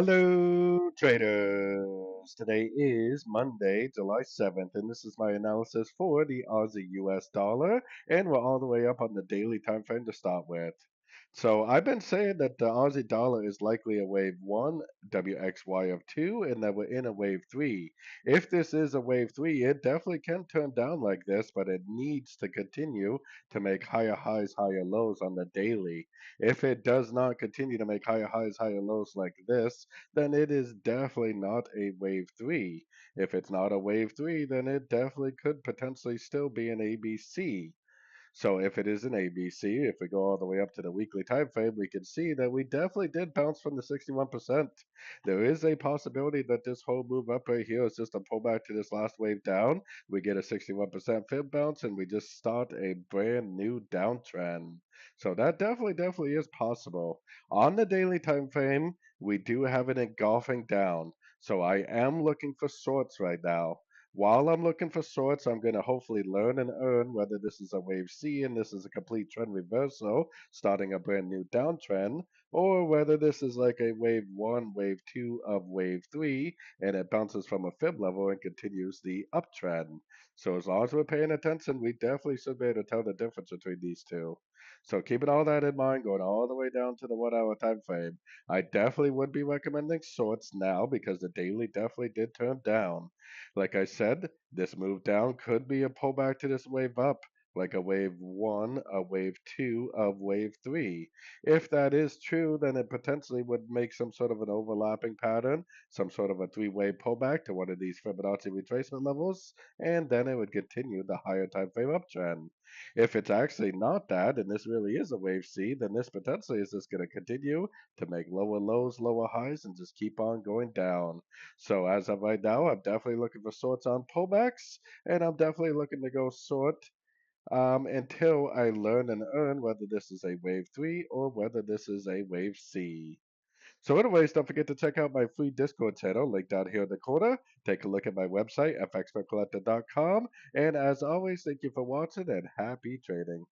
Hello, traders. Today is Monday, July 7th, and this is my analysis for the Aussie US dollar, and we're all the way up on the daily time frame to start with. So I've been saying that the Aussie dollar is likely a wave 1, WXY of 2, and that we're in a wave 3. If this is a wave 3, it definitely can turn down like this, but it needs to continue to make higher highs, higher lows on the daily. If it does not continue to make higher highs, higher lows like this, then it is definitely not a wave 3. If it's not a wave 3, then it definitely could potentially still be an ABC. So if it is an ABC, if we go all the way up to the weekly time frame, we can see that we definitely did bounce from the 61%. There is a possibility that this whole move up right here is just a pullback to this last wave down. We get a 61% fib bounce and we just start a brand new downtrend. So that definitely is possible. On the daily time frame, we do have an engulfing down. So I am looking for shorts right now. While I'm looking for shorts, I'm going to hopefully learn and earn whether this is a wave C and this is a complete trend reversal, starting a brand new downtrend, or whether this is like a wave 1, wave 2 of wave 3, and it bounces from a fib level and continues the uptrend. So as long as we're paying attention, we definitely should be able to tell the difference between these two. So keeping all that in mind, going all the way down to the 1 hour time frame, I definitely would be recommending shorts now because the daily definitely did turn down. Like I said, this move down could be a pullback to this wave up, like a wave 1, a wave 2 of wave 3. If that is true, then it potentially would make some sort of an overlapping pattern, some sort of a three-way pullback to one of these Fibonacci retracement levels, and then it would continue the higher time frame uptrend. If it's actually not that, and this really is a wave C, then this potentially is just going to continue to make lower lows, lower highs, and just keep on going down. So as of right now, I'm definitely looking for shorts on pullbacks, and I'm definitely looking to go short until I learn and earn whether this is a wave 3 or whether this is a wave C. So anyways, don't forget to check out my free Discord channel linked down here in the corner. Take a look at my website, fxpipcollector.com. And as always, thank you for watching and happy trading.